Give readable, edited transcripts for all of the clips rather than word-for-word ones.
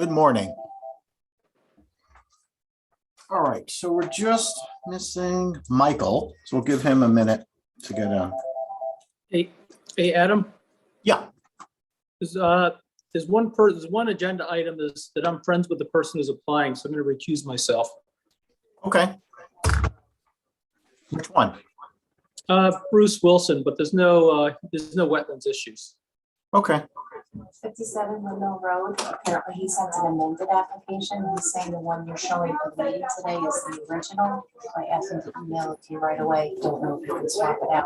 Good morning. All right, so we're just missing Michael, so we'll give him a minute to get in. Hey, Adam, Yeah, there's one agenda item that I'm friends with the person who's applying, so I'm going to recuse myself. okay. Which one? Bruce Wilson, but there's no wetlands issues. Okay, 57 Mill Road, apparently he sent an amended application. He's saying the one you're showing for the meeting today is the original. I asked him to email it to you right away. Don't know if you can swap it out.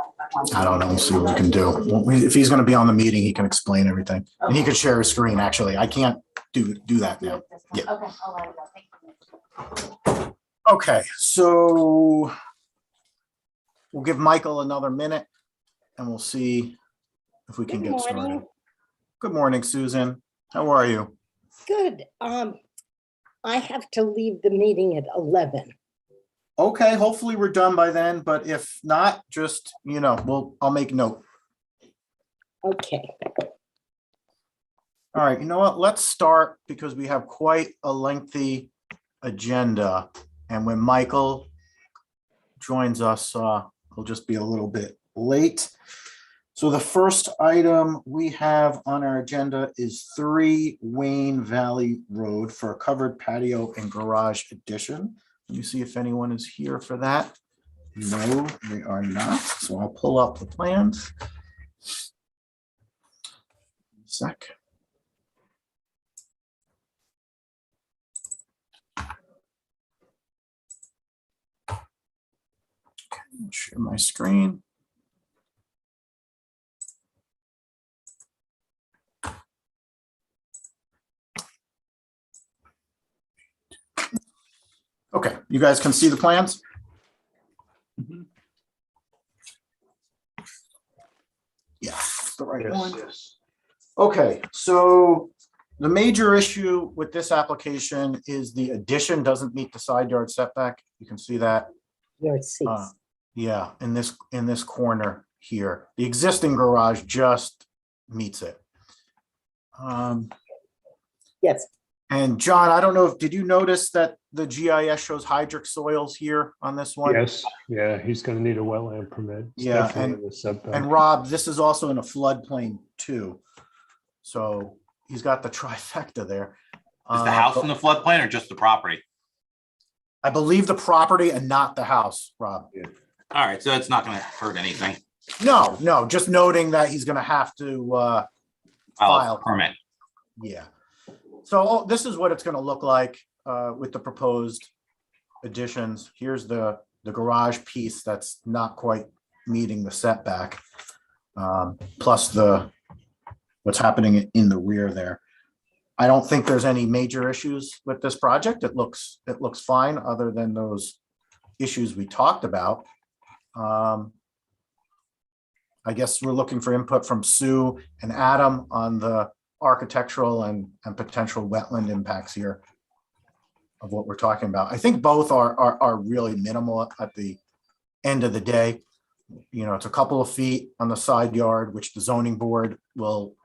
I don't know, we'll see what we can do. If he's gonna be on the meeting, he can explain everything. And he could share his screen, actually. I can't do that now. Yeah. Okay, I'll let it go. Thank you. Okay, so we'll give Michael another minute and we'll see if we can get started. Good morning, Susan. How are you? Good. I have to leave the meeting at 11. Okay, hopefully we're done by then, but if not, just, I'll make note. Okay. All right, you know what? Let's start because we have quite a lengthy agenda. And when Michael joins us, he'll just be a little bit late. So the first item we have on our agenda is 3 Wayne Valley Road for a covered patio and garage addition. Let me see if anyone is here for that. No, they are not. So I'll pull up the plans. Sec. Okay, I'll share my screen. Okay, you guys can see the plans? Mhm. Yeah, the right one. Okay, so the major issue with this application is the addition doesn't meet the side yard setback. You can see that. Your seats. Yeah, in this corner here. The existing garage just meets it. Yes. And John, I don't know if, did you notice that the GIS shows hydric soils here on this one? Yes, yeah, he's gonna need a wetland permit. It's Yeah, definitely in the setback. And Rob, this is also in a floodplain too. So he's got the trifecta there. Is the house in the floodplain or just the property? I believe the property and not the house, Rob. All right, so it's not gonna hurt anything. No, just noting that he's gonna have to file. Permit. Yeah. So this is what it's gonna look like with the proposed additions. Here's the garage piece that's not quite meeting the setback. Plus what's happening in the rear there. I don't think there's any major issues with this project. It looks fine, other than those issues we talked about. I guess we're looking for input from Sue and Adam on the architectural and potential wetland impacts here of what we're talking about. I think both are really minimal at the end of the day. It's a couple of feet on the side yard, which the zoning board will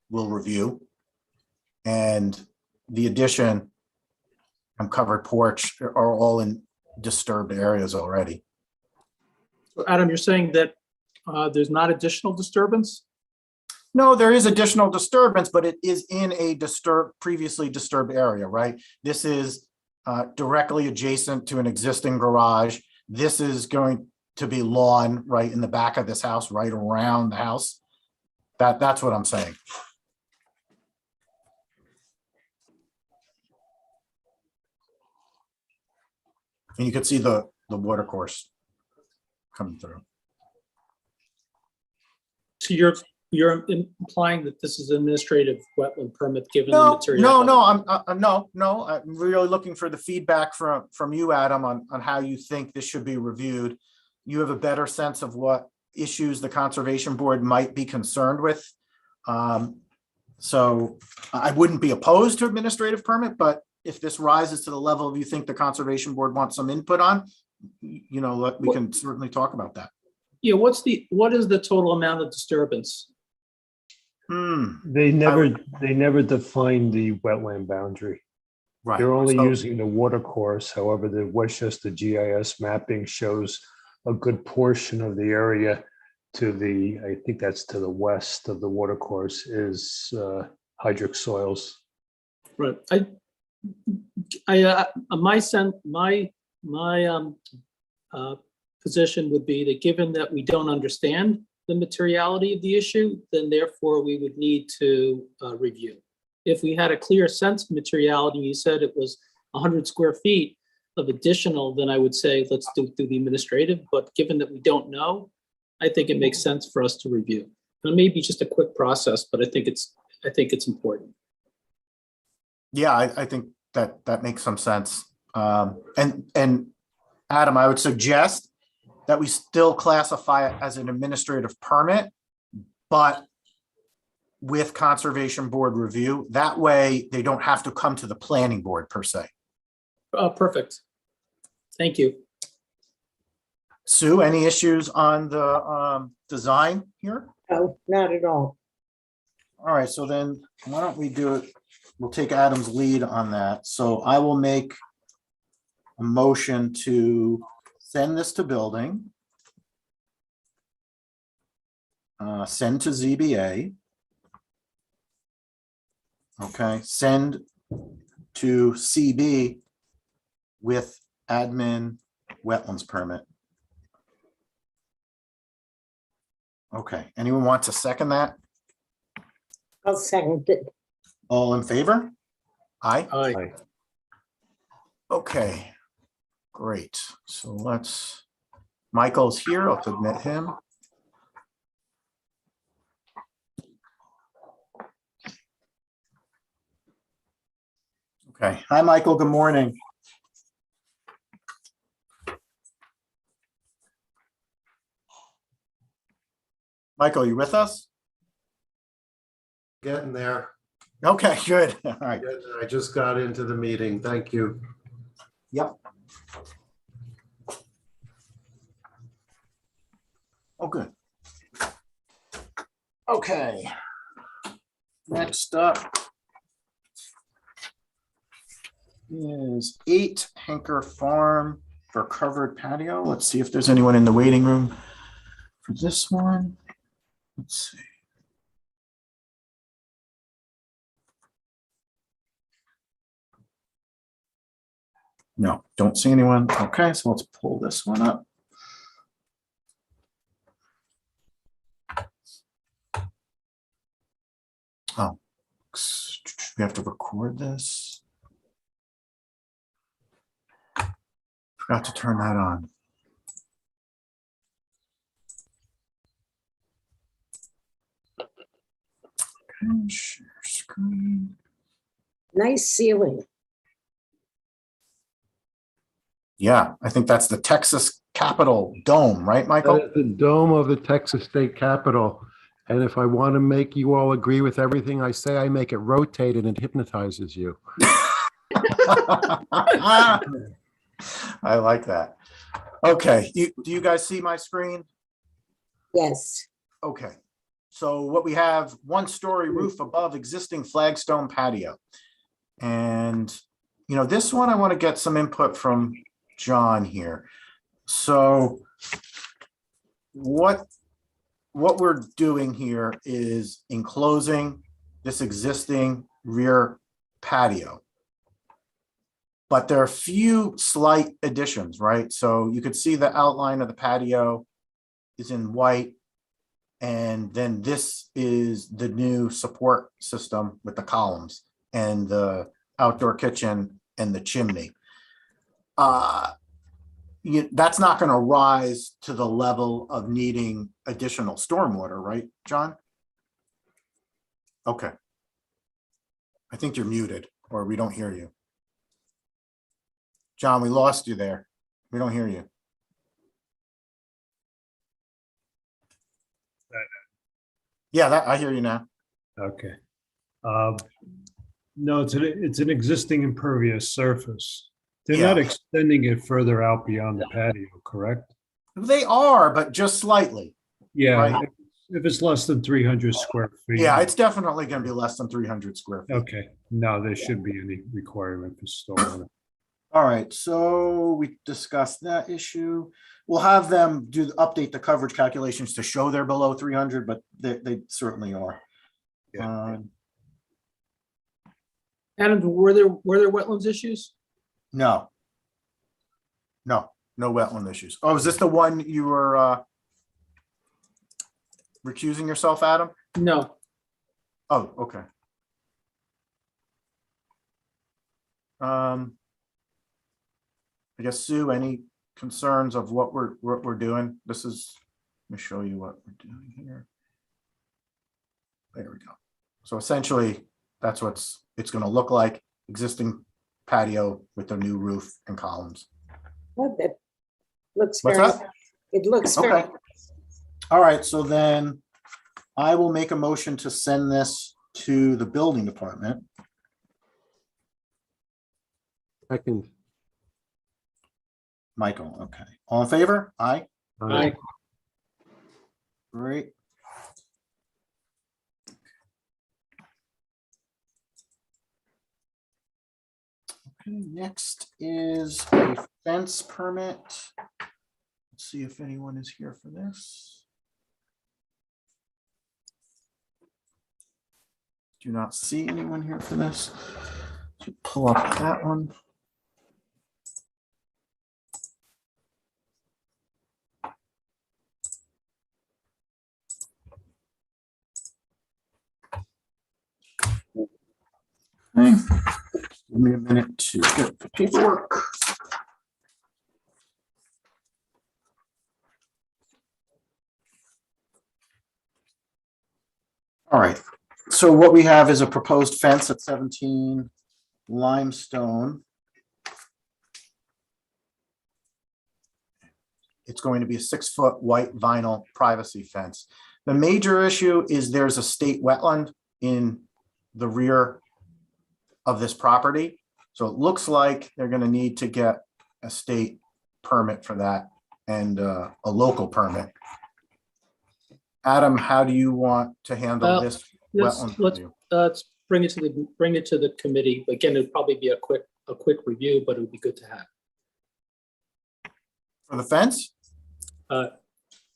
review. And the addition and covered porch are all in disturbed areas already. So Adam, you're saying that there's not additional disturbance? No, there is additional disturbance, but it is in a previously disturbed area, right? This is directly adjacent to an existing garage. This is going to be lawn right in the back of this house, right around the house. That's what I'm saying. And you can see the water course coming through. So you're implying that this is an administrative wetland permit given the material? No, I'm really looking for the feedback from you, Adam, on how you think this should be reviewed. You have a better sense of what issues the Conservation Board might be concerned with. So I wouldn't be opposed to administrative permit, but if this rises to the level you think the Conservation Board wants some input on, we can certainly talk about that. Yeah, what is the total amount of disturbance? They never defined the wetland boundary. right. They're only So- using the water course. However, the Westchester GIS mapping shows a good portion of the area to the, I think that's to the west of the water course is hydric soils. Right. My position would be that given that we don't understand the materiality of the issue, then therefore we would need to review. If we had a clear sense of materiality, you said it was 100 square feet of additional, then I would say, let's do the administrative. But given that we don't know, I think it makes sense for us to review. It may be just a quick process, but I think it's important. Yeah, I think that makes some sense. And Adam, I would suggest that we still classify it as an administrative permit, but with Conservation Board review. That way they don't have to come to the planning board per se. Perfect. Thank you. Sue, any issues on the design here? No, not at all. All right, so then why don't we do it? We'll take Adam's lead on that. So I will make a motion to send this to building. Send to ZBA. Okay, send to CB with admin wetlands permit. Okay, anyone want to second that? I'll second it. All in favor? Aye. Aye. Okay, great. So Michael's here. I'll admit him. Okay. Hi, Michael. Good morning. Michael, you with us? Getting there. Okay, good. All right. I just got into the meeting. Thank you. Yep. Oh, good. Okay. Next up is 8 Henker Farm for covered patio. Let's see if there's anyone in the waiting room for this one. Let's see. No, don't see anyone. Okay, so let's pull this one up. Oh, we have to record this. Forgot to turn that on. Okay, share screen. Nice ceiling. Yeah, I think that's the Texas Capitol Dome, right, That Michael? is the dome of the Texas State Capitol. And if I want to make you all agree with everything I say, I make it rotate and it hypnotizes you. I like that. Okay, do you guys see my screen? Yes. Okay, so what we have, 1-story roof above existing flagstone patio. And, you know, this one, I want to get some input from John here. So what we're doing here is enclosing this existing rear patio. But there are a few slight additions, right? So you could see the outline of the patio is in white. And then this is the new support system with the columns and the outdoor kitchen and the chimney. That's not going to rise to the level of needing additional stormwater, right, John? Okay. I think you're muted or we don't hear you. John, we lost you there. We don't hear you. Yeah, I hear you now. Okay. No, it's an existing impervious surface. They're not Yeah. extending it further out beyond the patio, correct? They are, but just slightly. Yeah, Right. If it's less than 300 square feet. Yeah, it's definitely gonna be less than 300 square feet. Okay, no, there shouldn't be any requirement for storing it. All right, so we discussed that issue. We'll have them update the coverage calculations to show they're below 300, but they certainly are. Yeah. Adam, were there wetlands issues? No. No wetland issues. Oh, is this the one you were recusing yourself, Adam? No. Oh, okay. I guess, Sue, any concerns of what we're doing? This is, let me show you what we're doing here. There we go. So essentially, that's it's going to look like: existing patio with a new roof and columns. Well, that looks What's very, that? it looks very, Okay. All right, so then I will make a motion to send this to the building department. Second. Michael, okay. All in favor? Aye. Aye. Great. Okay, next is a fence permit. Let's see if anyone is here for this. Do not see anyone here for this. So pull up that one. Okay. Give me a minute to get the paperwork. All right, so what we have is a proposed fence at 17 Limestone. It's going to be a 6-foot white vinyl privacy fence. The major issue is there's a state wetland in the rear of this property. So it looks like they're going to need to get a state permit for that and a local permit. Adam, how do you want to handle this wetland review? Let's bring it to the committee. Again, it'd probably be a quick review, but it would be good to have. For the fence? For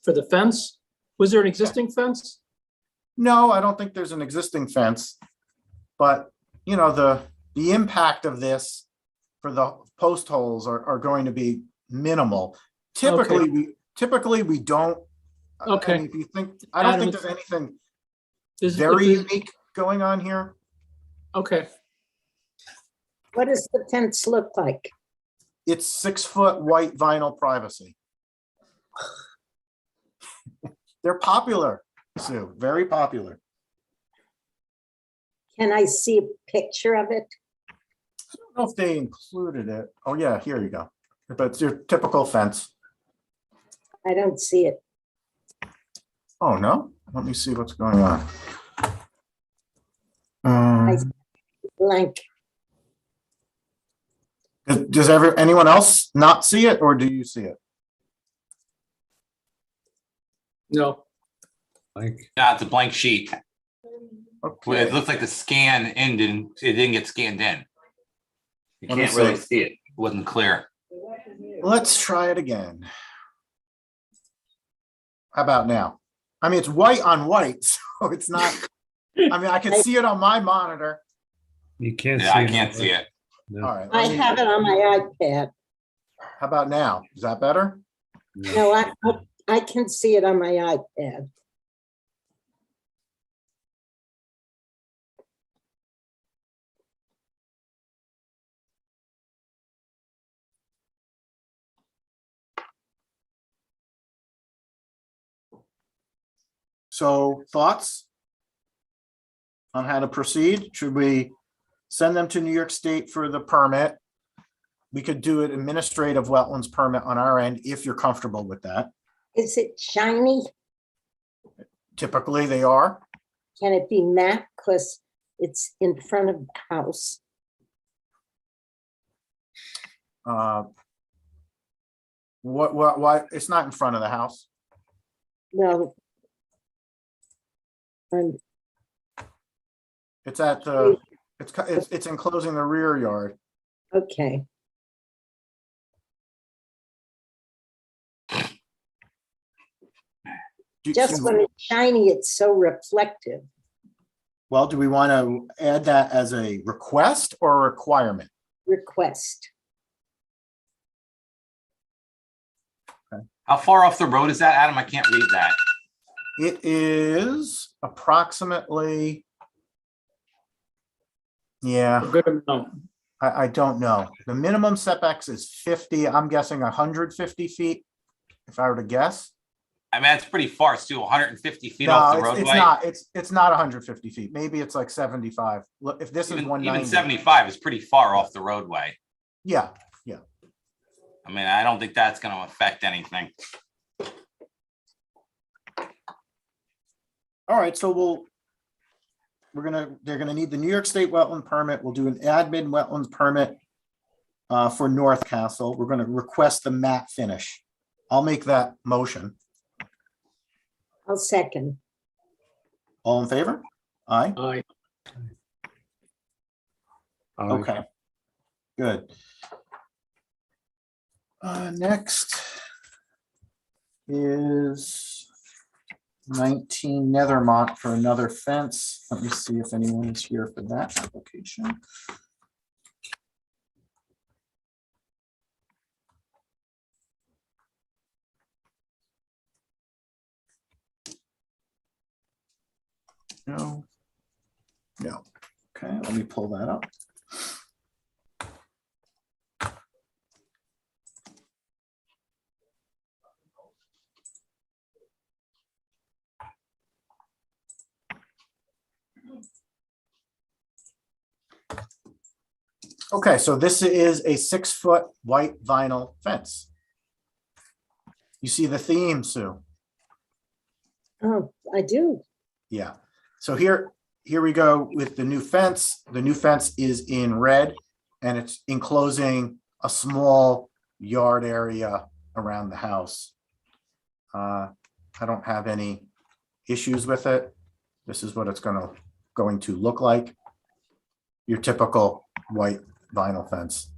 the fence, was there an existing fence? No, I don't think there's an existing fence, but you know, the impact of this for the post holes are going to be minimal. Typically, we don't. Okay. I mean, if you think, I don't Adam, think there's anything Is- very if unique going on here. Okay, what does the fence look like? It's 6-foot white vinyl privacy. They're popular, Sue, very popular. Can I see a picture of it? I don't know if they included it. Oh yeah, here you go. But it's your typical fence. I don't see it. Oh, no? Let me see what's going on. Blank. Does anyone else not see it, or do you see it? no, Like, Yeah, it's a blank sheet. Okay. It looks like the scan ended, it didn't get scanned in. You Let me can't really see. see it. It wasn't clear. Let's try it again. How about now? I mean, it's white on white, so it's not, I mean, I can see it on my monitor. you can't see Yeah, I it. can't see it. No. All right. I have it on my iPad. How about now? Is that better? No, I can see it on my iPad. So thoughts on how to proceed? Should we send them to New York State for the permit? We could do an administrative wetlands permit on our end if you're comfortable with that. Is it shiny? Typically, they are. Can it be matte? Because it's in front of the house. Why? It's not in front of the house. No, And It's at the, it's enclosing the rear yard. okay, just when it's shiny, it's so reflective. Well, do we want to add that as a request or a requirement? Request. How far off the road is that, Adam? I can't read that. It is approximately, A yeah, good amount. I don't know. The minimum setbacks is 50. I'm guessing 150 feet, if I were to guess. I mean, it's pretty far. It's still 150 feet off No, the it's roadway. not. It's not 150 feet. Maybe it's like 75. Look, if this is Even 190. 75 is pretty far off the roadway. Yeah, I mean, I don't think that's going to affect anything. all right, so they're gonna need the New York State wetland permit. We'll do an admin wetlands permit for North Castle. We're gonna request the matte finish. I'll make that motion. I'll second. All in favor? Aye, Aye. Aye. okay, good. Next is 19 Nethermont for another fence. Let me see if anyone is here for that application. No. No. Okay, let me pull that up. Okay, so this is a 6-foot white vinyl fence. You see the theme, Sue? Oh, I do. Yeah. So here we go with the new fence. The new fence is in red and it's enclosing a small yard area around the house. I don't have any issues with it. This is what it's going to look like. Your typical white vinyl fence.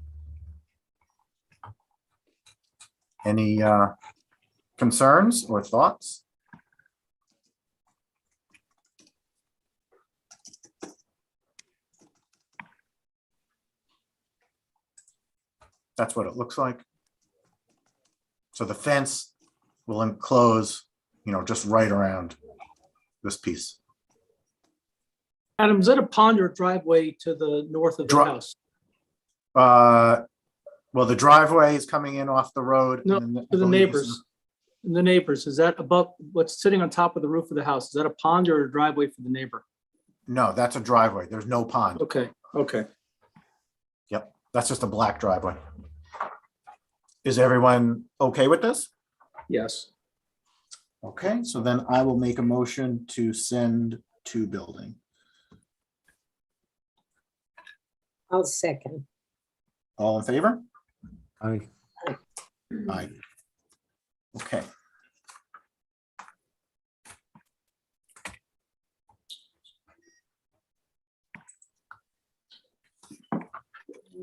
Any concerns or thoughts? That's what it looks like. So the fence will enclose, just right around this piece. Adam, is that a pond or driveway to the north of the house? Well, the driveway is coming in off the road. No, and then I to the believe this is- neighbors. The neighbors, is that above what's sitting on top of the roof of the house? Is that a pond or a driveway for the neighbor? No, that's a driveway. There's no pond. Okay, okay. Yep, that's just a black driveway. Is everyone okay with this? Yes. Okay, so then I will make a motion to send to building. I'll second. All in favor? Aye. Aye. Okay.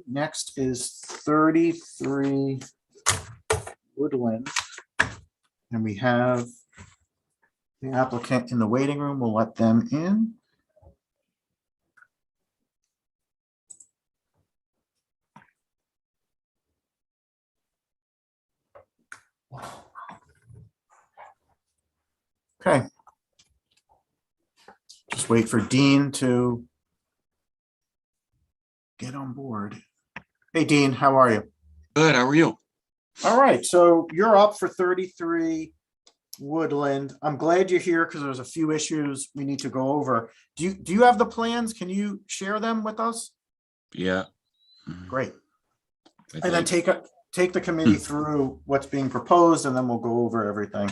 Next is 33 Woodland. And we have the applicant in the waiting room. We'll let them in. Okay. Just wait for Dean to get on board. Hey, Dean, how are you? Good, how are you? All right, so you're up for 33 Woodland. I'm glad you're here because there's a few issues we need to go over. Do you have the plans? Can you share them with us? Yeah. Great. I And then think. take the committee through what's being proposed, and then we'll go over everything.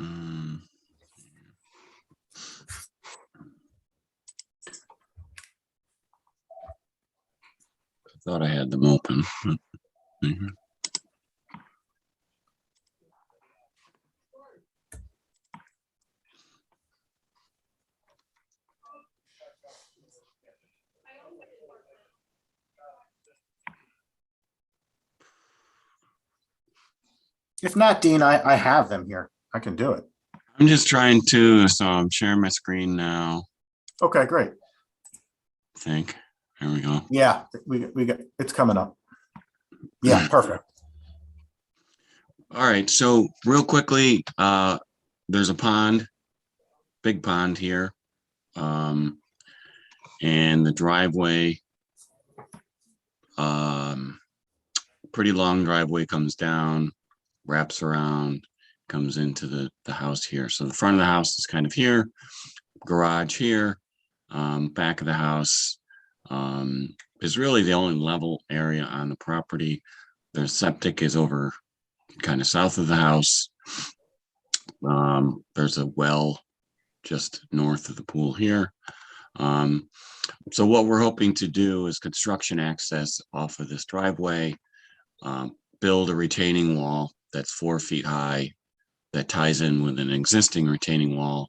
Mm, I thought I had them open. Mhm. If not, Dean, I have them here. I can do it. I'm just trying to, so I'm sharing my screen now, Okay, great. I think. There we go. Yeah, we got, it's coming up. Yeah, perfect. All right, so real quickly, there's a pond, big pond here. And the driveway, pretty long driveway comes down, wraps around, comes into the house here. So the front of the house is kind of here, garage here, back of the house is really the only level area on the property. Their septic is over kind of south of the house. There's a well just north of the pool here. So what we're hoping to do is construction access off of this driveway, build a retaining wall that's 4 feet high that ties in with an existing retaining wall.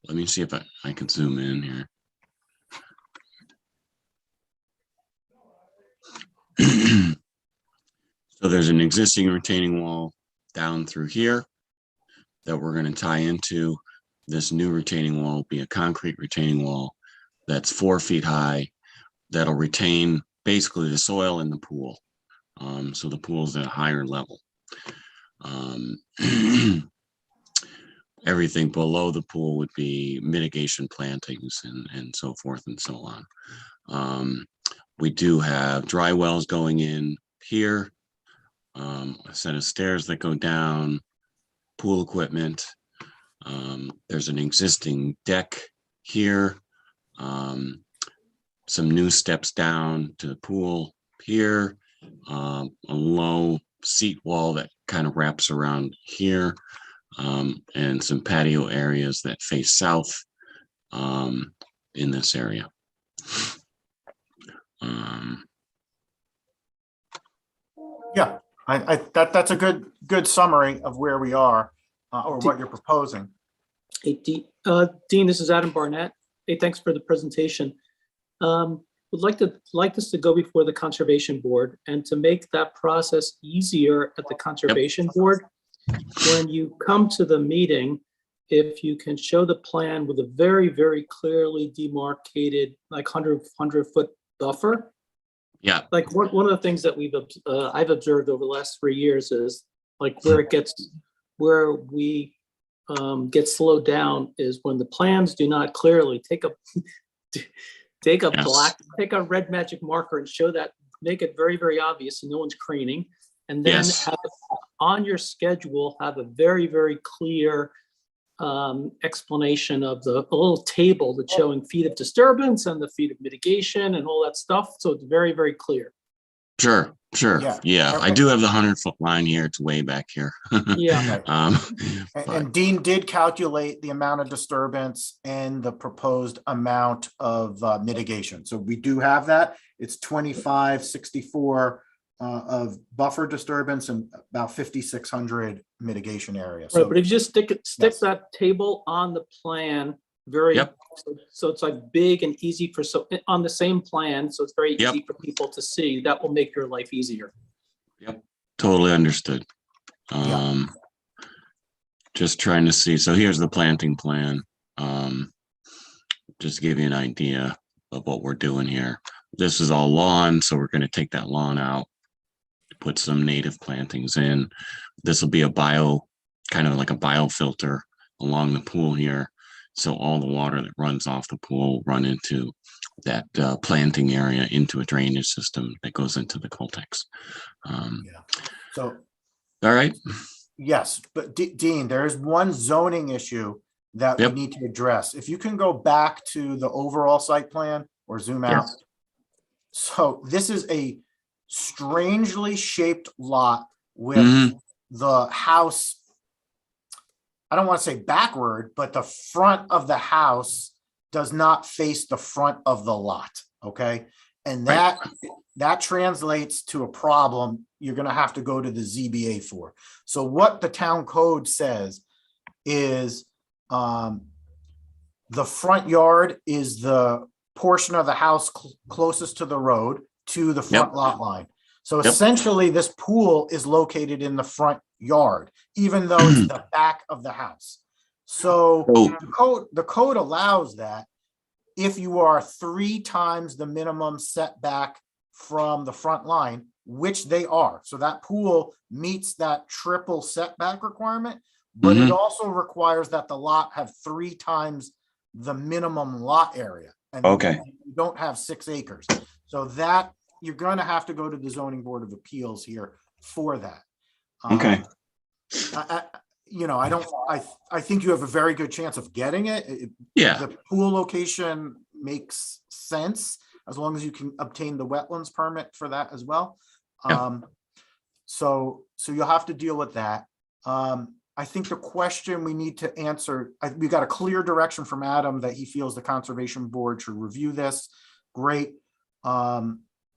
Let me see if I can zoom in here. So there's an existing retaining wall down through here that we're going to tie into. This new retaining wall will be a concrete retaining wall that's 4 feet high that'll retain basically the soil in the pool. So the pool's at a higher level. Everything below the pool would be mitigation plantings and so forth and so on. We do have dry wells going in here, a set of stairs that go down, pool equipment. There's an existing deck here, some new steps down to the pool here, a low seat wall that kind of wraps around here, and some patio areas that face south in this area. Yeah, that's a good summary of where we are or what you're proposing. Hey, Dean, this is Adam Barnett. Hey, thanks for the presentation. Would like this to go before the Conservation Board, and to make that process easier at the Conservation Board, when you come to the meeting, if you can show the plan with a very, very clearly demarcated, like 100-foot buffer. Yeah. Like one of the things that I've observed over the last 3 years is like where we get slowed down is when the plans do not clearly take a red magic marker and show that, make it very, very obvious so no one's craning. And then have on your schedule, have a very, very clear explanation of a little table that's showing feet of disturbance and the feet of mitigation and all that stuff. So it's very, very clear. Sure. Yeah. I Okay. do have the 100-foot line here. It's way back here. Yeah. And Dean did calculate the amount of disturbance and the proposed amount of mitigation. So we do have that. It's 2564 of buffer disturbance and about 5,600 mitigation area. Right, but if you just stick Yes. that table on the plan, very, so it's like big and easy for, so on the same plan, so it's very easy for people to see. That will make your life easier. Totally understood. Yeah. Just trying to see. So here's the planting plan. Just to give you an idea of what we're doing here. This is all lawn, so we're going to take that lawn out, put some native plantings in. This will be a kind of like a biofilter along the pool here. So all the water that runs off the pool will run into that planting area, into a drainage system that goes into the Coltex. So, All right. yes, but Dean, there is one zoning issue that we need to address. If you can go back to the overall site plan or zoom out. So this is a strangely shaped lot with the house, I don't want to say backward, but the front of the house does not face the front of the lot, okay? And that translates to a problem you're going to have to go to the ZBA for. So what the town code says is the front yard is the portion of the house closest to the road to the front lot line. So Yep. essentially, this pool is located in the front yard, even though it's the back of the house. So So- the code allows that if you are 3 times the minimum setback from the front line, which they are. So that pool meets that triple setback requirement, but it also requires that the lot have 3 times the minimum lot area. And Okay. you don't have 6 acres. So that you're going to have to go to the zoning board of appeals here for that. Okay. I think you have a very good chance of getting it. Yeah. The pool location makes sense as long as you can obtain the wetlands permit for that as well. Yeah. So you'll have to deal with that. I think the question we need to answer, we got a clear direction from Adam that he feels the conservation board should review this. Great.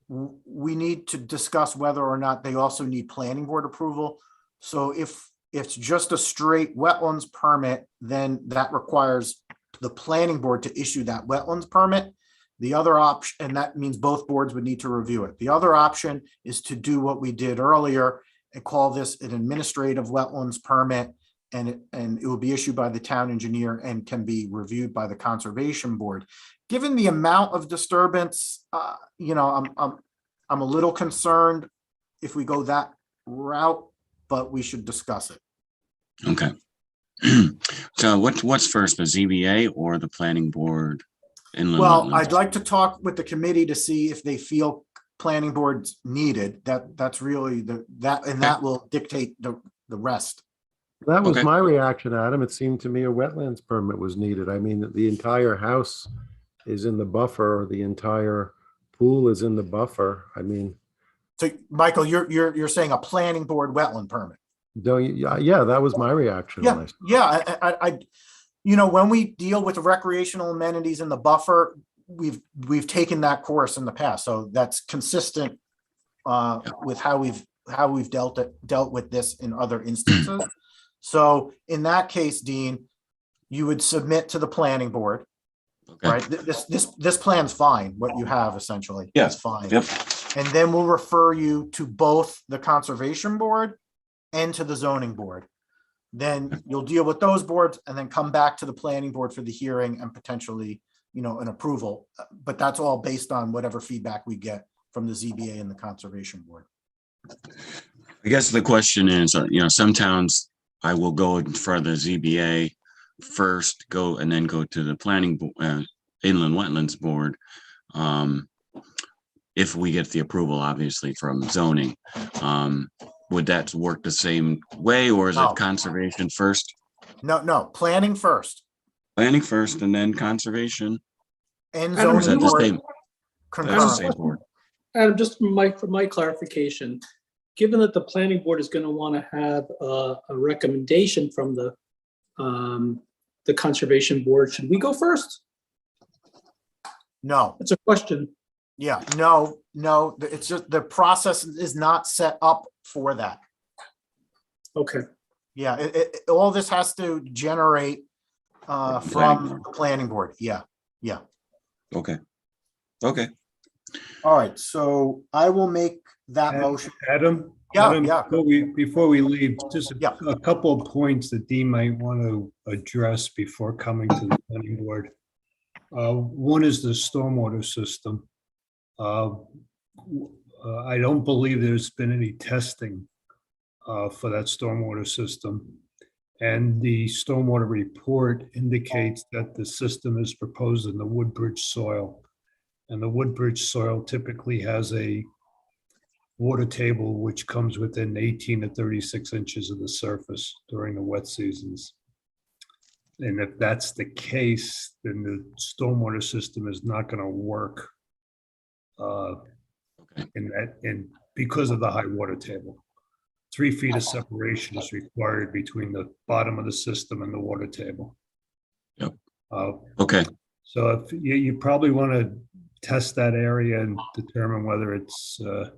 We need to discuss whether or not they also need planning board approval. So if it's just a straight wetlands permit, then that requires the planning board to issue that wetlands permit. The other option, and that means both boards would need to review it. The other option is to do what we did earlier and call this an administrative wetlands permit, and it will be issued by the town engineer and can be reviewed by the conservation board. Given the amount of disturbance, I'm a little concerned if we go that route, but we should discuss it. Okay. So what's first, the ZBA or the planning board? Inland Well, wetlands? I'd like to talk with the committee to see if they feel planning board's needed. That's really that will dictate the rest. That was Okay. my reaction, Adam. It seemed to me a wetlands permit was needed. I mean, the entire house is in the buffer, the entire pool is in the buffer. I mean, So Michael, you're saying a planning board wetland permit? don't you? Yeah, that was my reaction. when I Yeah. I when we deal with recreational amenities in the buffer, we've taken that course in the past. So that's consistent with how we've dealt with this in other instances. So in that case, Dean, you would submit to the planning board, Okay. right? This plan's fine. What you have essentially Yeah. is fine. Yep. And then we'll refer you to both the conservation board and to the zoning board. Then you'll deal with those boards and then come back to the planning board for the hearing and potentially, an approval. But that's all based on whatever feedback we get from the ZBA and the conservation board. I guess the question is, some towns, I will go in front of the ZBA first, and then go to the planning, inland wetlands board. If we get the approval, obviously, from zoning. Would that work the same way, or is No. it conservation first? No, planning first Planning first and then conservation? and Adam, Or is that zoning the board same? That's the concurrent. same board. Adam, just for my clarification, given that the planning board is going to want to have a recommendation from the conservation board, should we go first? No, It's a question. yeah, no, it's just the process is not set up for that. Okay, Yeah, all this has to generate from the planning board. Yeah. Okay. Okay. All right, so I will make that motion. Adam? Yeah, Adam, yeah. Before we leave, just Yeah. a couple of points that Dean might want to address before coming to the planning board. One is the stormwater system. I don't believe there's been any testing for that stormwater system. And the stormwater report indicates that the system is proposed in the Woodbridge soil. And the Woodbridge soil typically has a water table which comes within 18 to 36 inches of the surface during the wet seasons. And if that's the case, then the stormwater system is not going to work because of the high water table. 3 feet of separation is required between the bottom of the system and the water table. Yep. Okay. So if you probably want to test that area and determine whether it's a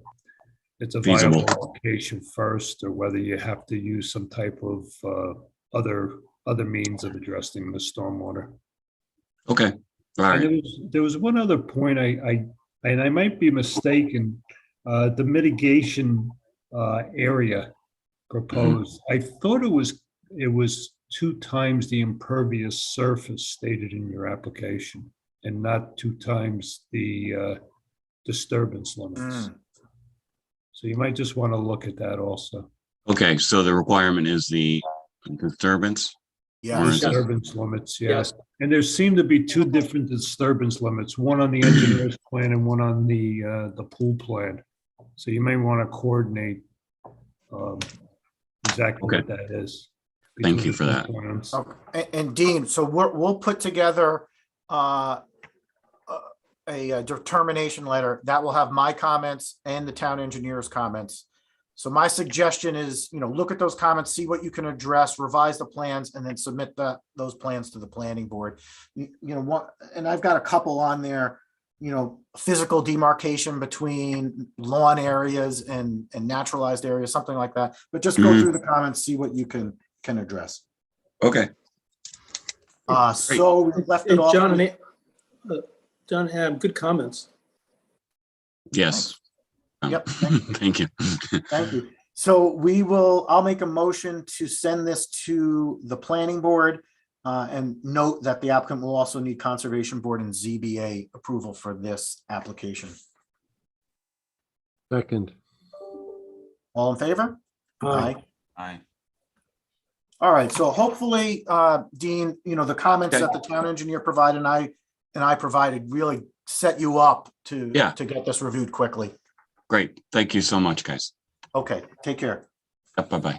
Feasible. viable location first, or whether you have to use some type of other means of addressing the stormwater. Okay. All right. And there was one other point I might be mistaken. The mitigation area proposed, I thought it was 2 times the impervious surface stated in your application and not 2 times the disturbance limits. So you might just want to look at that also. Okay, so the requirement is the disturbance? Yeah. Or is it- Disturbance limits, Yes. yes. And there seem to be 2 different disturbance limits, one on the engineer's plan and one on the pool plan. So you may want to coordinate exactly Okay. what that is. Thank between you for the that. plans. Okay. And Dean, so we'll put together a determination letter that will have my comments and the town engineer's comments. So my suggestion is, look at those comments, see what you can address, revise the plans, and then submit those plans to the planning board. And I've got a couple on there, physical demarcation between lawn areas and naturalized areas, something like that. But just go Mhm. through the comments, see what you can address. Okay, So we left it And off. John had good comments. yes. Yep. Thank you. Thank you. So I'll make a motion to send this to the planning board and note that the applicant will also need conservation board and ZBA approval for this application. Second. All in favor? Aye. Aye. All right, so hopefully, Dean, the comments Okay. that the town engineer provided and I provided really set you up to Yeah. to get this reviewed quickly. Great. Thank you so much, guys. Okay, take care. Yep, bye-bye.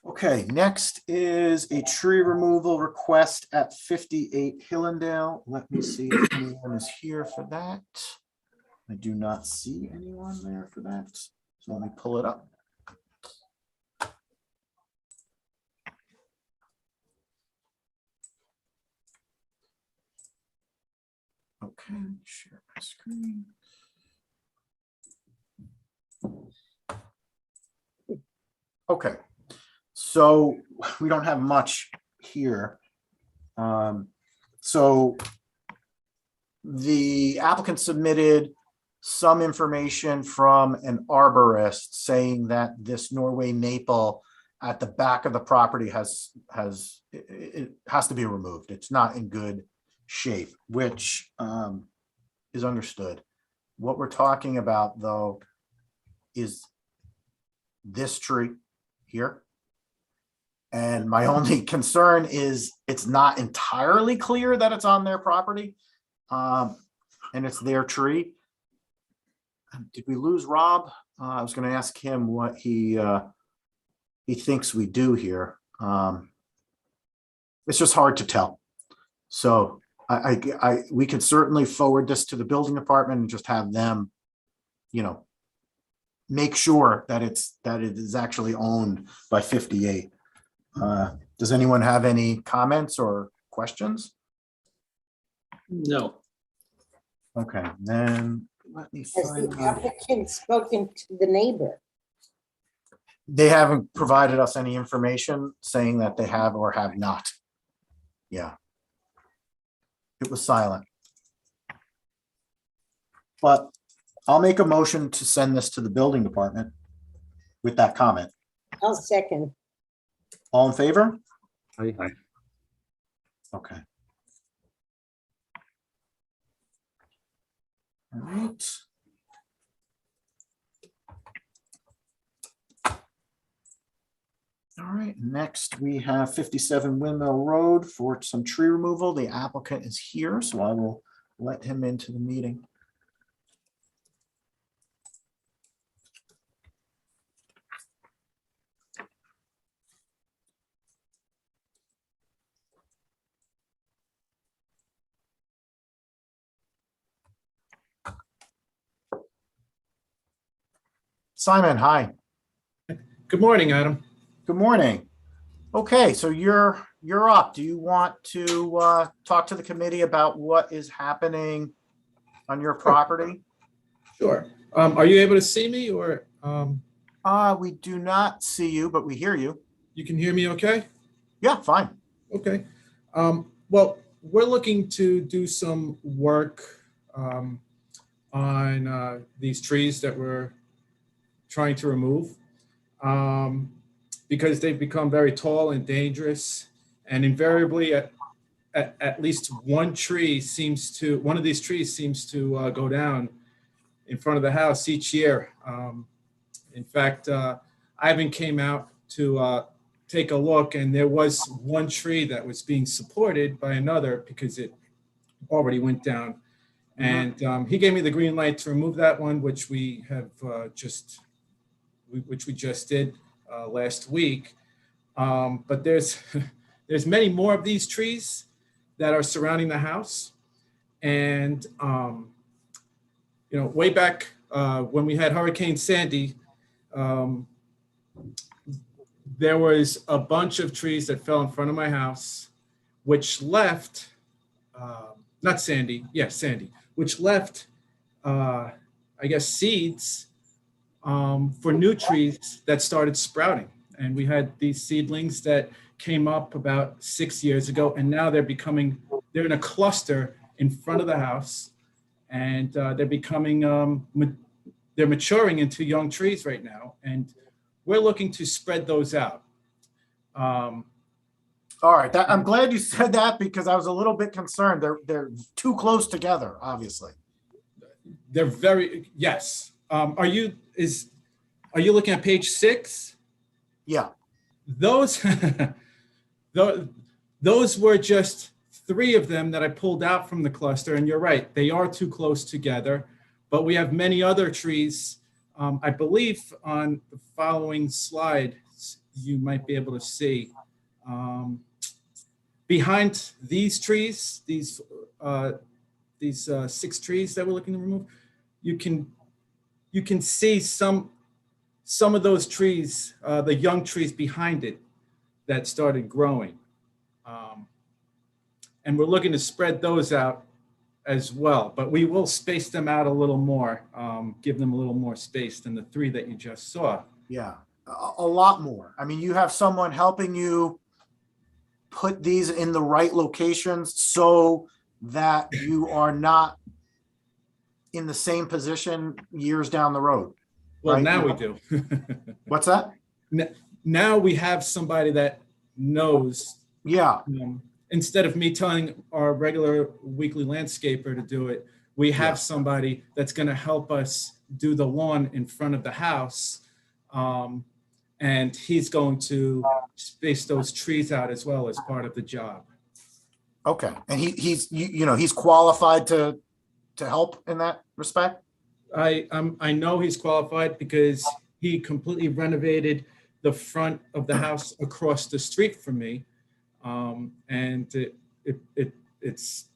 Okay, next is a tree removal request at 58 Hillendale. Let me see if anyone is here for that. I do not see anyone there for that. So let me pull it up. Okay, share my screen. Okay, so we don't have much here. So the applicant submitted some information from an arborist saying that this Norway maple at the back of the property it has to be removed. It's not in good shape, which is understood. What we're talking about, though, is this tree here. And my only concern is it's not entirely clear that it's on their property. And it's their tree. Did we lose Rob? I was going to ask him what he thinks we do here. It's just hard to tell. So we could certainly forward this to the building department and just have them, make sure that it is actually owned by 58. Does anyone have any comments or questions? No. Okay, then let me Has find the my, applicant spoken to the neighbor? they haven't provided us any information saying that they have or have not. Yeah. It was silent. But I'll make a motion to send this to the building department with that comment. I'll second. All in favor? Aye. Okay. All right. All right, next we have 57 Windmill Road for some tree removal. The applicant is here, so I will let him into the meeting. Simon, hi. Good morning, Adam. Good morning. Okay, so you're up. Do you want to talk to the committee about what is happening on your property? Sure. Are you able to see me or? We do not see you, but we hear you. you can hear me okay? Yeah, fine. Okay. Well, we're looking to do some work on these trees that we're trying to remove because they've become very tall and dangerous. And invariably, at least one of these trees seems to go down in front of the house each year. In fact, Ivan came out to take a look, and there was one tree that was being supported by another because it already went down. And he gave me the green light to remove that one, which we have just did last week. But there's there's many more of these trees that are surrounding the house, and way back when we had Hurricane Sandy, there was a bunch of trees that fell in front of my house, which left, not Sandy, yes, Sandy, which left, I guess, seeds for new trees that started sprouting. And we had these seedlings that came up about 6 years ago, and now they're in a cluster in front of the house, and they're maturing into young trees right now. And we're looking to spread those out. All right, I'm glad you said that because I was a little bit concerned. They're too close together, obviously. They're yes. Are you looking at page 6? Yeah. Those were just 3 of them that I pulled out from the cluster. And you're right, they are too close together. But we have many other trees. I believe on the following slide, you might be able to see. Behind these trees, these 6 trees that we're looking to remove, you can see some of those trees, the young trees behind it that started growing. And we're looking to spread those out as well, but we will space them out a little more, give them a little more space than the 3 that you just saw. Yeah, a lot more. I mean, you have someone helping you put these in the right locations so that you are not in the same position years down the road. Well, right? now we do. What's that? Now we have somebody that knows. Yeah. Instead of me telling our regular weekly landscaper to do it, we have somebody that's going to help us do the lawn in front of the house. And he's going to space those trees out as well as part of the job. Okay. And he's qualified to help in that respect? I know he's qualified because he completely renovated the front of the house across the street from me. And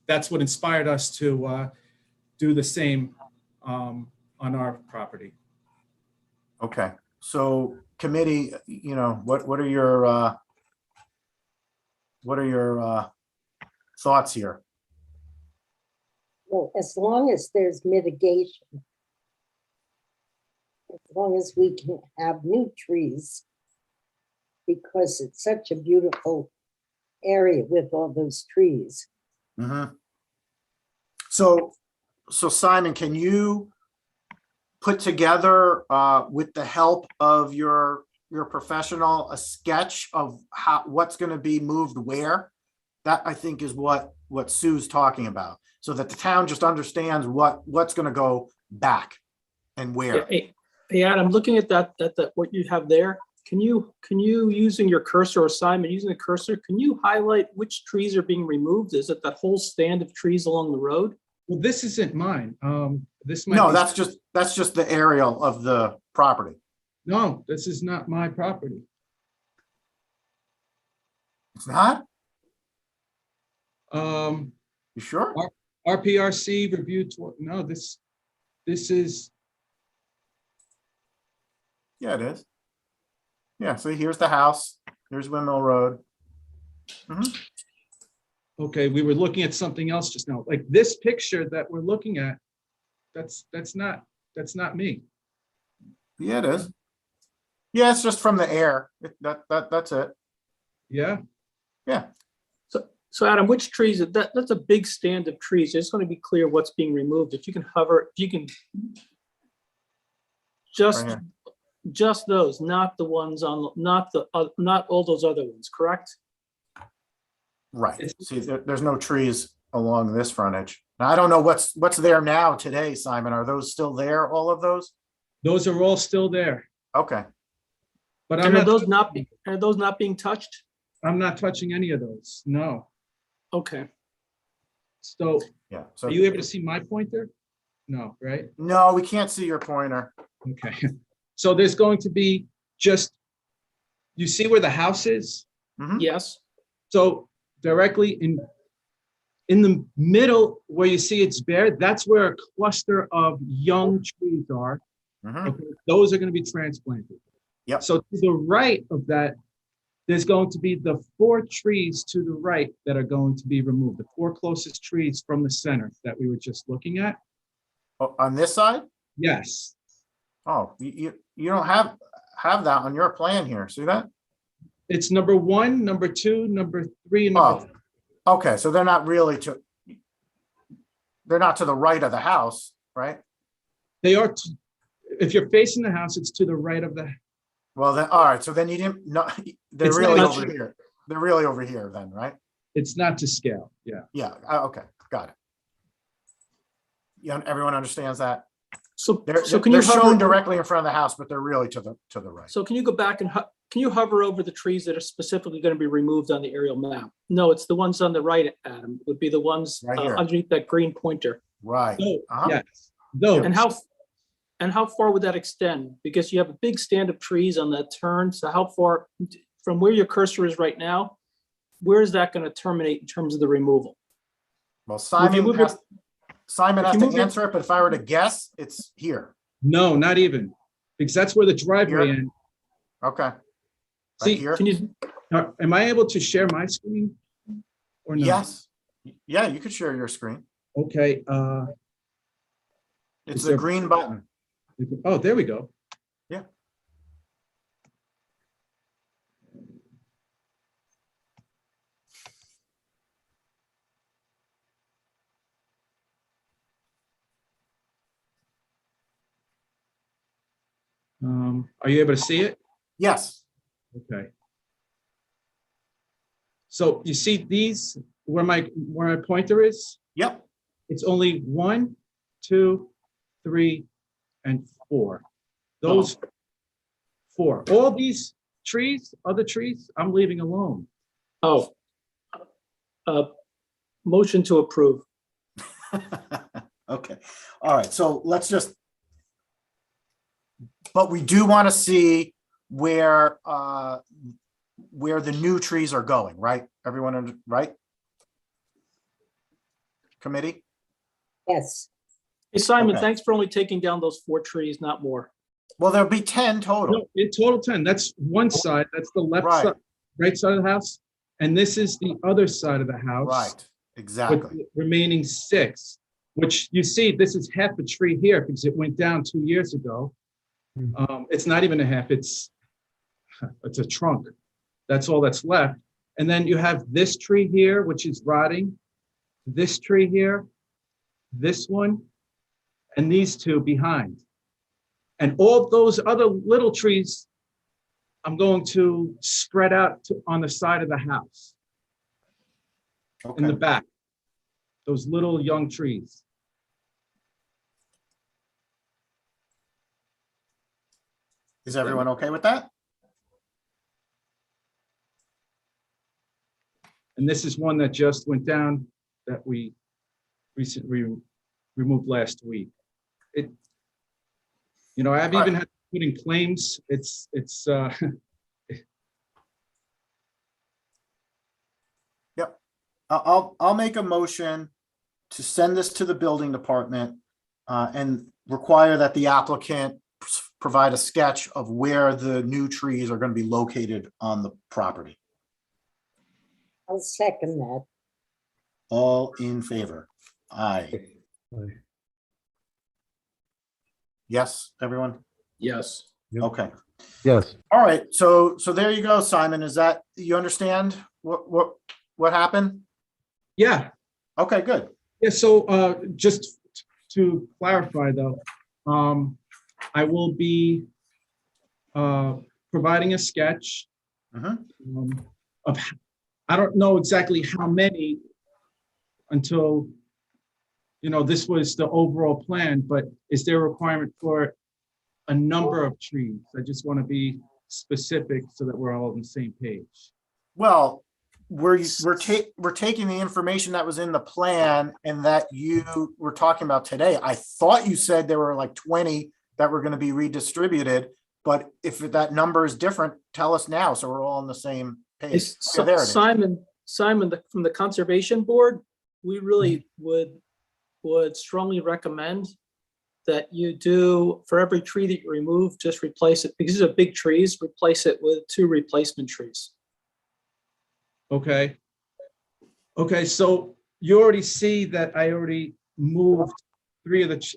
that's what inspired us to do the same on our property. Okay, so committee, what are your thoughts here? Well, as long as there's mitigation, as long as we can have new trees, because it's such a beautiful area with all those trees. Mm-hmm. So Simon, can you put together with the help of your professional a sketch of what's going to be moved where? That I think is what Sue's talking about, so that the town just understands what's going to go back and where. Hey, Adam, looking at that what you have there, can you using your cursor, or Simon using the cursor, can you highlight which trees are being removed? Is it that whole stand of trees along the road? Well, this isn't mine. This might No, be... that's just the aerial of the property. No, this is not my property. It's not? You sure? RPRC review. No, this is. Yeah, it is. Yeah, so here's the house. Here's Windmill Road. Mm-hmm. Okay, we were looking at something else just now. Like this picture that we're looking at, that's not me. Yeah, it is. Yeah, it's just from the air. That's it. Yeah, Yeah. So Adam, which trees, that's a big stand of trees. I just want to be clear what's being removed. If you can hover, if you can just, Right here. just those, not the ones on, not all those other ones, correct? Right. See, there's no trees along this frontage. Now, I don't know what's there now today, Simon. Are those still there, all of those? those are all still there, Okay. but I'm And are not, those not being touched? I'm not touching any of those. No. Okay. So Yeah. So are you able to see my pointer? No, right? no, we can't see your pointer. Okay. So there's going to be just, you see where the house is? Mhm. Yes. So directly in the middle where you see it's bare, that's where a cluster of young trees are. Mhm. Okay, those are going to be transplanted. Yep. So to the right of that, there's going to be the 4 trees to the right that are going to be removed, the 4 closest trees from the center that we were just looking at. Oh, on this side? Yes. Oh, you don't have that on your plan here. See that? It's number 1, number 2, number 3, and number Oh, okay. So they're not to the right of the house, right? they are, if you're facing the house, it's to the right of the, Well, then, all right. So then you didn't, no, they're It's really not- over here. They're really over here then, right? it's not to scale. Yeah. Yeah. Okay. Got it. Yeah. Everyone understands that? So can They're you shown hover, directly in front of the house, but they're really to the right. so can you go back and, can you hover over the trees that are specifically going to be removed on the aerial map? No, it's the ones on the right, Adam, would be the ones Right here. underneath that green pointer. Right. So, Uh-huh. yes, those. And how far would that extend? Because you have a big stand of trees on that turn. So how far from where your cursor is right now, where is that going to terminate in terms of the removal? Well, If you Simon move your- has, Simon if has you move to your- answer it, but if I were to guess, it's here. No, not even, because that's where the driveway Here? ends. Okay. Right See, here? Can you, Am I able to share my screen? Or no? Yes. Yeah, you could share your screen. Okay, It's Is the there- green button. oh, there we go. Yeah. Are you able to see it? Yes. Okay. So you see these, where my pointer is? Yep. It's only 1, 2, 3, and 4. Those 4. All these trees, other trees, I'm leaving alone. oh, motion to approve. Okay. All right. So let's just, but we do want to see where the new trees are going, right? Everyone, right? Committee? Yes, Hey, Simon, Okay. thanks for only taking down those 4 trees, not more. Well, there'll be 10 total. No, in total 10. That's one side. That's the left Right. side, right side of the house. And this is the other side of the house. Right. With Exactly. the remaining 6, which you see, this is half a tree here because it went down 2 years ago. It's not even a half, it's a trunk. That's all that's left. And then you have this tree here, which is rotting, this tree here, this one, and these 2 behind. And all those other little trees, I'm going to spread out on the side of the house, in the Okay. back. Those little young trees. Is everyone okay with that? And this is one that just went down that we recently removed last week. I've All even right. had to put in claims. It's Yep. I'll make a motion to send this to the building department and require that the applicant provide a sketch of where the new trees are going to be located on the property. I'll second that. All in favor? Aye. Aye. Yes, everyone? Yes. Yep. Okay. Yes, All right. So there you go, Simon. Is that, you understand what happened? Yeah, Okay, good. yeah, so just to clarify though, I will be providing a sketch Mhm. of, I don't know exactly how many until, this was the overall plan, but is there a requirement for a number of trees? I just want to be specific so that we're all on the same page. Well, we're taking the information that was in the plan and that you were talking about today. I thought you said there were like 20 that were going to be redistributed, but if that number is different, tell us now so we're all on the same page. Okay, there it is. Simon, from the Conservation Board, we really would strongly recommend that you do, for every tree that you remove, just replace it, because these are big trees, replace it with 2 replacement trees. Okay. Okay, so you already see that I already moved 3 of the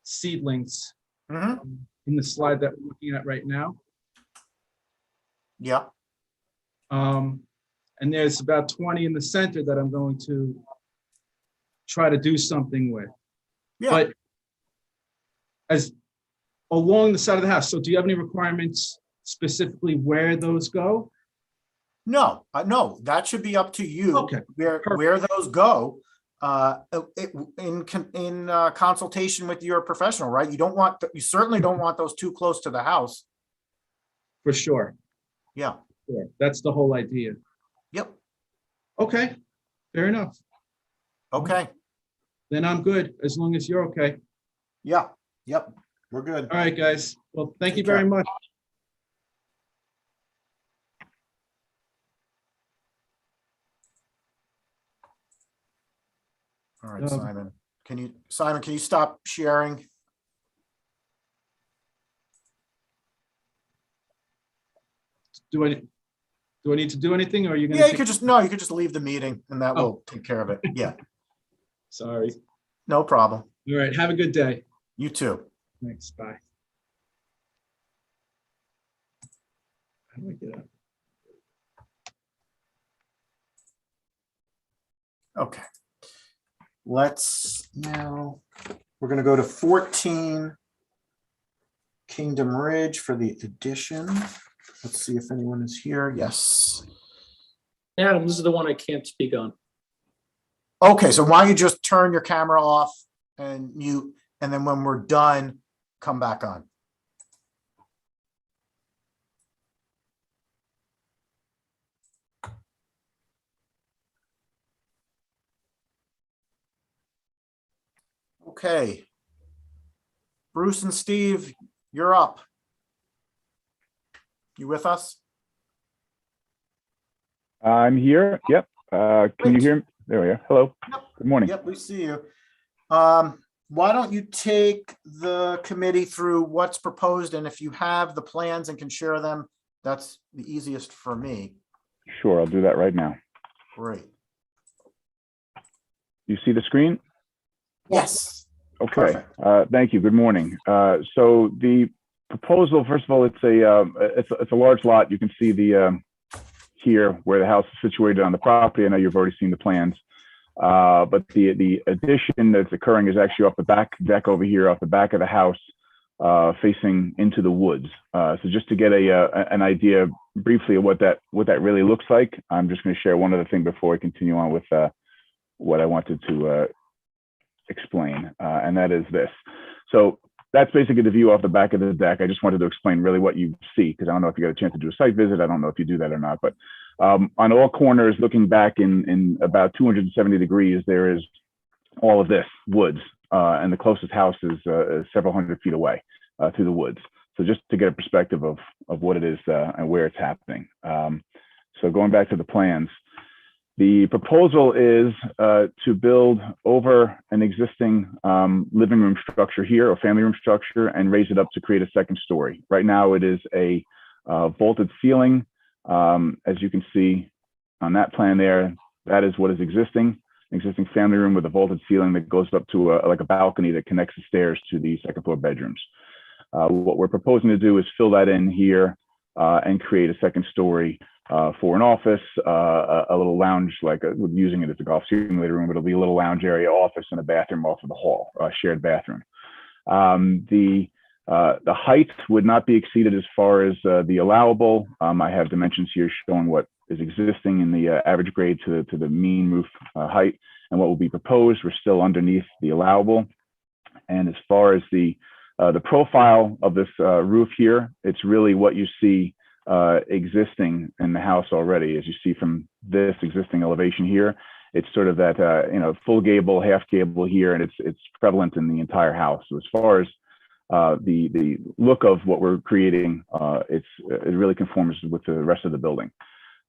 seedlings Mhm. in the slide that we're looking at right now. Yeah. And there's about 20 in the center that I'm going to try to do something with. Yeah. But as along the side of the house, so do you have any requirements specifically where those go? No, no, that should be up to you. Okay, Where those go, in consultation with your professional, right? You certainly don't want those too close to the house. For sure. Yeah. Sure. That's the whole idea. Yep. Okay, fair enough. Okay. Then I'm good, as long as you're okay. Yeah. Yep. We're good. All right, guys. Well, thank you Take care. very much. All right, Simon. Simon, can you stop sharing? Do I need to do anything, or are you gonna? Yeah, you could just leave the meeting and that Oh. will take care of it. Yeah, Sorry. no problem. All right, have a good day. You too. Thanks, bye. How do I get out? Okay. We're gonna go to 14 Kingdom Ridge for the addition. Let's see if anyone is here. Yes. Adam, this is the one I can't speak on. Okay, so why don't you just turn your camera off and mute, and then when we're done, come back on. Okay. Bruce and Steve, you're up. You with us? I'm here. Yep. Can you Great. hear me? There we are. Hello. Yep. Good morning. Yep, we see you. Why don't you take the committee through what's proposed, and if you have the plans and can share them, that's the easiest for me. Sure, I'll do that right now. Great. You see the screen? Yes. Okay. Perfect. Thank you. Good morning. So the proposal, first of all, it's a large lot. You can see the here where the house is situated on the property. I know you've already seen the plans, but the addition that's occurring is actually off the back deck over here, off the back of the house, facing into the woods. So just to get an idea briefly of what that really looks like, I'm just going to share one other thing before I continue on with what I wanted to explain, and that is this. So that's basically the view off the back of the deck. I just wanted to explain really what you see, because I don't know if you got a chance to do a site visit. I don't know if you do that or not, but on all corners, looking back in about 270 degrees, there is all of this woods, and the closest house is several hundred feet away through the woods. So just to get a perspective of what it is and where it's happening. So going back to the plans, the proposal is to build over an existing living room structure here, or family room structure, and raise it up to create a second story. Right now, it is a vaulted ceiling. As you can see on that plan there, that is what is existing family room with a vaulted ceiling that goes up to like a balcony that connects the stairs to the second floor bedrooms. What we're proposing to do is fill that in here and create a second story for an office, a little lounge, like using it as a golf simulator room. It'll be a little lounge area, office, and a bathroom off of the hall, shared bathroom. The height would not be exceeded as far as the allowable. I have dimensions here showing what is existing in the average grade to the mean roof height, and what will be proposed. We're still underneath the allowable. And as far as the profile of this roof here, it's really what you see existing in the house already. As you see from this existing elevation here, it's sort of that full gable, half gable here, and it's prevalent in the entire house. So as far as the look of what we're creating, it really conforms with the rest of the building.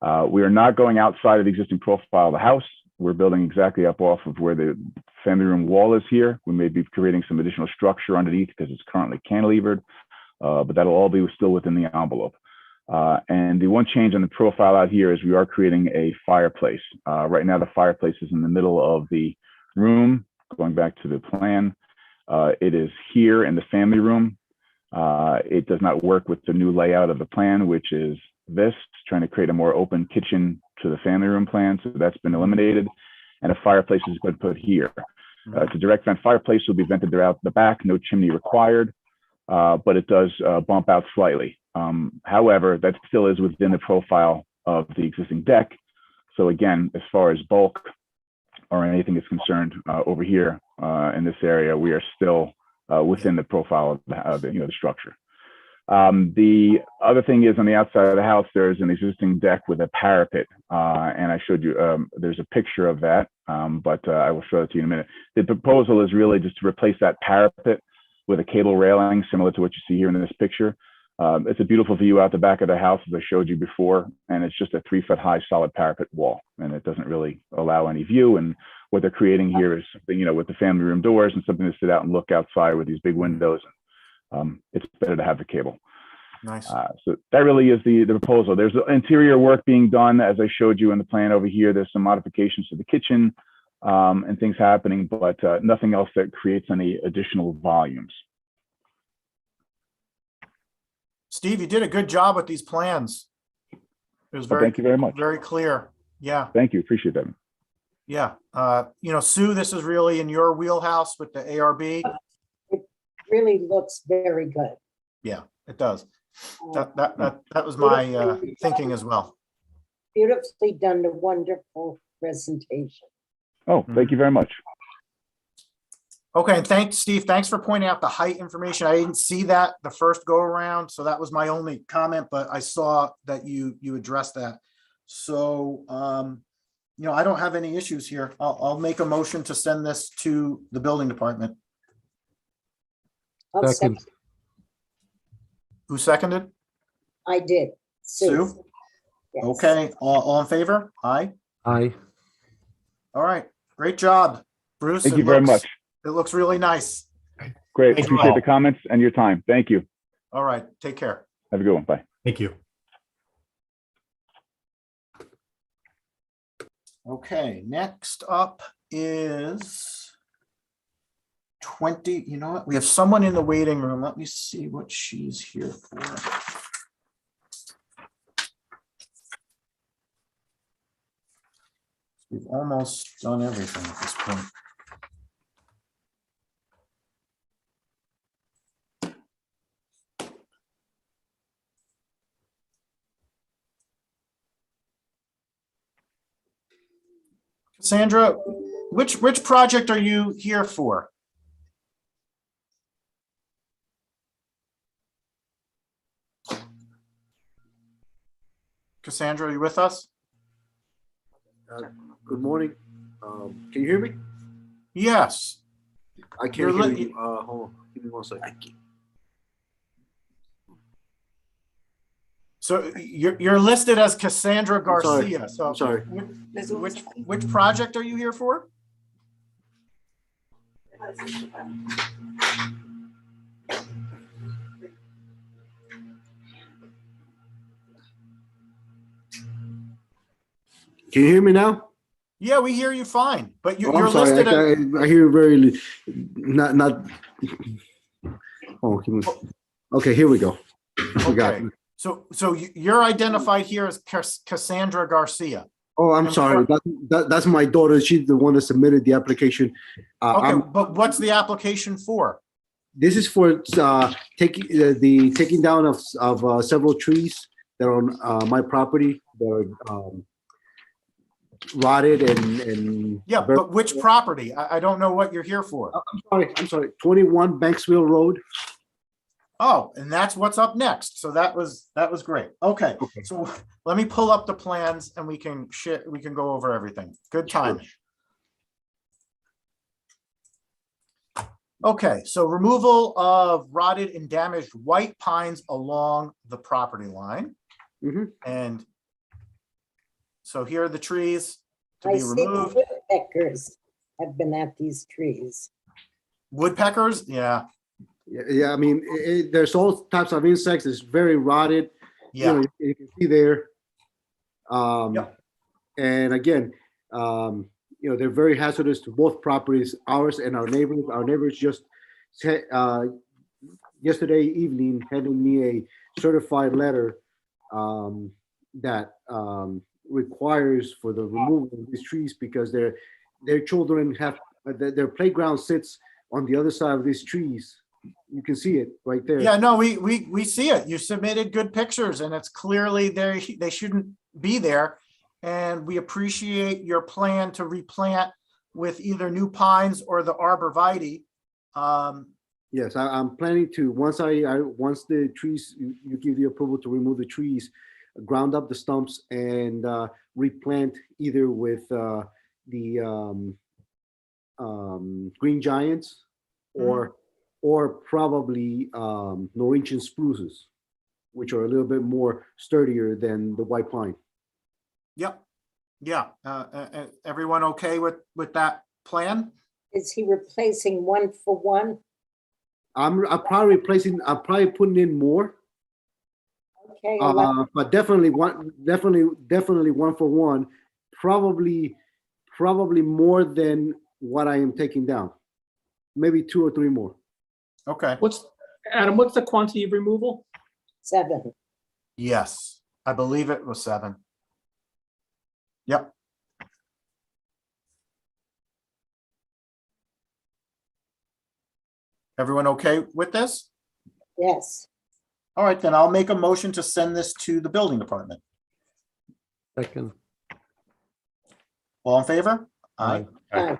We are not going outside of the existing profile of the house. We're building exactly up off of where the family room wall is here. We may be creating some additional structure underneath because it's currently cantilevered, but that'll all be still within the envelope. And the one change on the profile out here is we are creating a fireplace. Right now, the fireplace is in the middle of the room. Going back to the plan, it is here in the family room. It does not work with the new layout of the plan, which is this, trying to create a more open kitchen to the family room plan. So that's been eliminated. And a fireplace is been put here. It's a direct vent fireplace, will be vented throughout the back, no chimney required, but it does bump out slightly. However, that still is within the profile of the existing deck. So again, as far as bulk or anything is concerned over here in this area, we are still within the profile of the structure. The other thing is on the outside of the house, there's an existing deck with a parapet. And I showed you, there's a picture of that, but I will show it to you in a minute. The proposal is really just to replace that parapet with a cable railing, similar to what you see here in this picture. It's a beautiful view out the back of the house, as I showed you before, and it's just a 3-foot high solid parapet wall, and it doesn't really allow any view. And what they're creating here is something, with the family room doors and something to sit out and look outside with these big windows. It's better to have the cable. Nice. So that really is the proposal. There's interior work being done, as I showed you in the plan over here. There's some modifications to the kitchen and things happening, but nothing else that creates any additional volumes. Steve, you did a good job with these plans. It was very, Thank you very much. very clear. Yeah. Thank you. Appreciate that. Yeah. Sue, this is really in your wheelhouse with the ARB. It really looks very good. Yeah, it does. That was my thinking as well. Beautifully done, a wonderful presentation. Oh, thank you very much. Okay, and thanks, Steve. Thanks for pointing out the height information. I didn't see that the first go around, so that was my only comment, but I saw that you addressed that. So, I don't have any issues here. I'll make a motion to send this to the building department. I'll Second. Who seconded? I did. Sue? Yes. Okay, all in favor? Aye. Aye. All right, great job, Bruce. Thank you very much. It looks really nice. Great. Thank you Appreciate all. the comments and your time. Thank you. All right, take care. Have a good one. Bye. Thank you. Okay, next up is 20, you know what? We have someone in the waiting room. Let me see what she's here for. We've almost done everything at this point. Cassandra, which project are you here for? Cassandra, are you with us? Good morning. Can you hear me? Yes. I can't You're hear li- you. Hold on. Give me 1 second. So you're listed as Cassandra I'm sorry. Garcia. So I'm sorry. which project are you here for? Can you hear me now? Yeah, we hear you fine, but Oh, you're I'm sorry. listed as, I hear very not. Oh, give me. Okay, here we go. We got Okay, it. so you're identified here as Cassandra Garcia. Oh, I'm sorry. That's my daughter. She's the one that submitted the application. Okay, but what's the application for? This is for taking down of several trees that are on my property. They're rotted and. Yeah, but which property? I don't know what you're here for. I'm sorry. 21 Banksville Road. Oh, and that's what's up next. So that was great. Okay, so let me pull up the plans and we can go over everything. Good time. Okay, so removal of rotted and damaged white pines along the property line. Mhm. And so here are the trees to I be see the removed. woodpeckers have been at these trees. Woodpeckers, yeah, Yeah. I mean, there's all types of insects. It's very rotted. yeah. You can see there. Yep. And again, they're very hazardous to both properties, ours and our neighbors. Our neighbors just said, yesterday evening handed me a certified letter that requires for the removal of these trees because their children have their playground sits on the other side of these trees. You can see it right there. Yeah, no, we see it. You submitted good pictures and it's clearly they shouldn't be there. And we appreciate your plan to replant with either new pines or the arborvitae. Yes, I'm planning to, once the trees, you give the approval to remove the trees, ground up the stumps and replant either with the green giants or probably Norwegian spruces, which are a little bit more sturdier than the white pine. Yep. Yeah. Everyone okay with that plan? Is he replacing one for one? I'm probably putting in more. Okay, But definitely one for one, probably more than what I am taking down. Maybe 2 or 3 more. Okay. Adam, what's the quantity of removal? 7. Yes, I believe it was 7. Yep. Everyone okay with this? Yes. All right, then I'll make a motion to send this to the building department. Second. All in favor? Aye. Aye.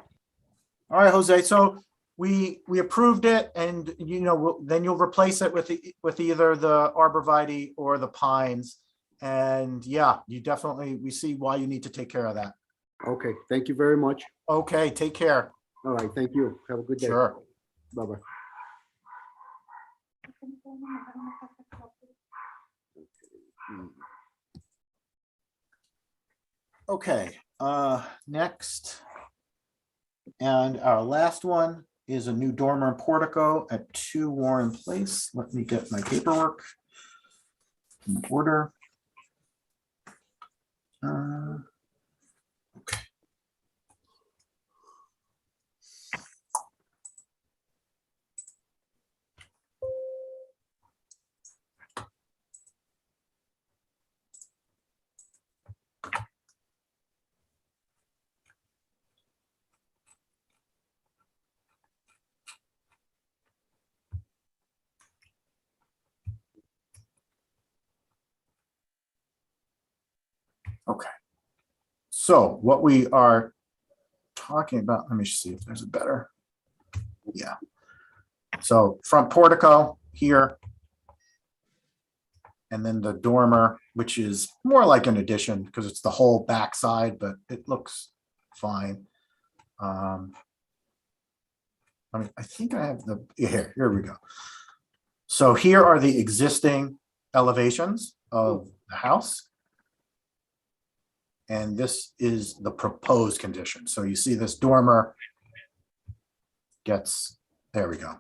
All right, Jose, so we approved it and then you'll replace it with either the arborvitae or the pines. And yeah, we see why you need to take care of that. Okay, thank you very much. Okay, take care. All right, thank you. Have a good day. Sure. Bye-bye. Okay, next. And our last one is a new dormer and portico at 2 Warren Place. Let me get my paperwork in order. Okay. Okay. So what we are talking about, let me see if there's a better. Yeah. So front portico here. And then the dormer, which is more like an addition because it's the whole backside, but it looks fine. I mean, I think I have here we go. So here are the existing elevations of the house. And this is the proposed condition. So you see this dormer there we go.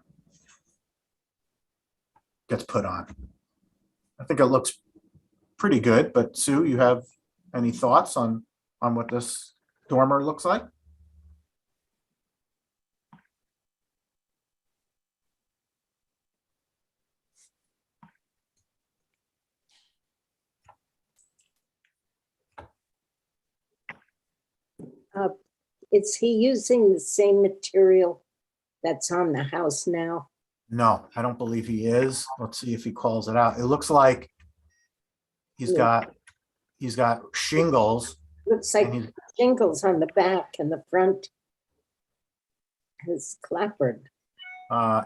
Gets put on. I think it looks pretty good, but Sue, you have any thoughts on what this dormer looks like? Is he using the same material that's on the house now? No, I don't believe he is. Let's see if he calls it out. It looks like he's Yeah. got shingles. Looks and like he's- shingles on the back and the front is clappered.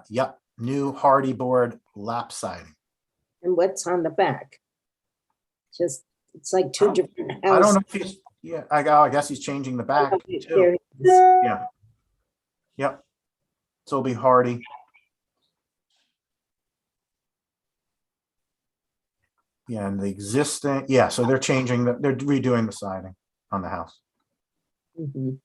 Yep, new hardy board lap siding. And what's on the back? Just, it's like two Oh, different I don't houses. know if he's, yeah, I guess he's changing the back too. There it is. Yeah. Yep. So it'll be hardy. Yeah, and the existing, yeah, so they're redoing the siding on the house. Mhm.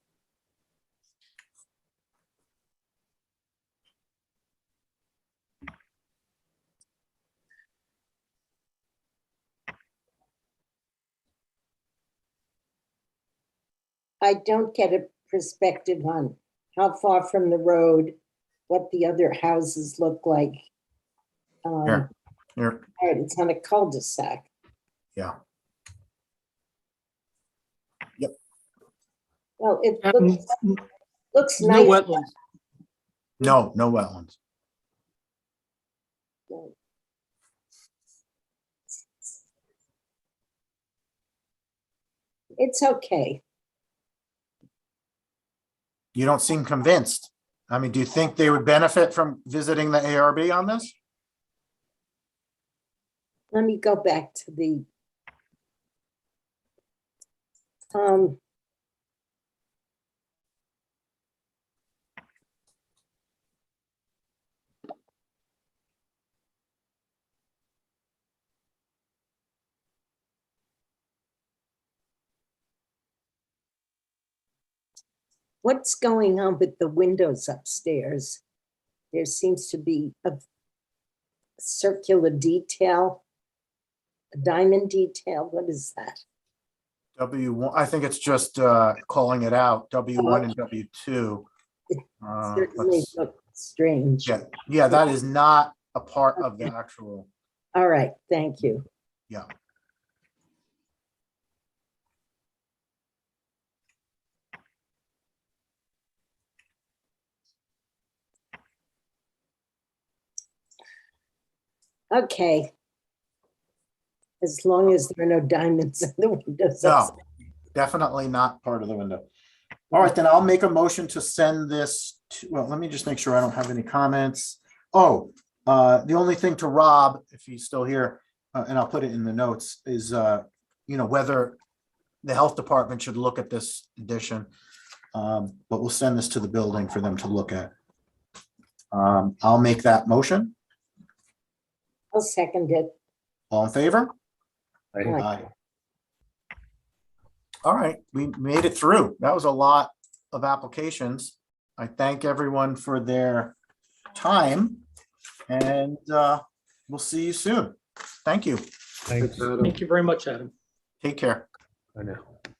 I don't get a perspective on how far from the road, what the other houses look like. Here, here, Right, it's on a cul-de-sac. yeah. Well, it Um, looks No nice. wetlands. No, no wetlands. It's okay. You don't seem convinced. I mean, do you think they would benefit from visiting the ARB on this? Let me go back to the um, what's going on with the windows upstairs? There seems to be a circular detail, a diamond detail. What is that? W1, I think it's just calling it out, W1 and W2. Certainly looks strange. Yeah, that is not a part of the actual, All right, thank you. yeah. Okay. As long as there are no diamonds in the windows. No, definitely not part of the window. All right, then I'll make a motion to send this to, well, let me just make sure I don't have any comments. Oh, the only thing to Rob, if he's still here, and I'll put it in the notes, is, whether the health department should look at this addition. But we'll send this to the building for them to look at. I'll make that motion. I'll second it. All in favor? Aye. Aye. All right, we made it through. That was a lot of applications. I thank everyone for their time and we'll see you soon. Thank you. Thanks. Adam. Thank you very much, Adam. Take care. I know.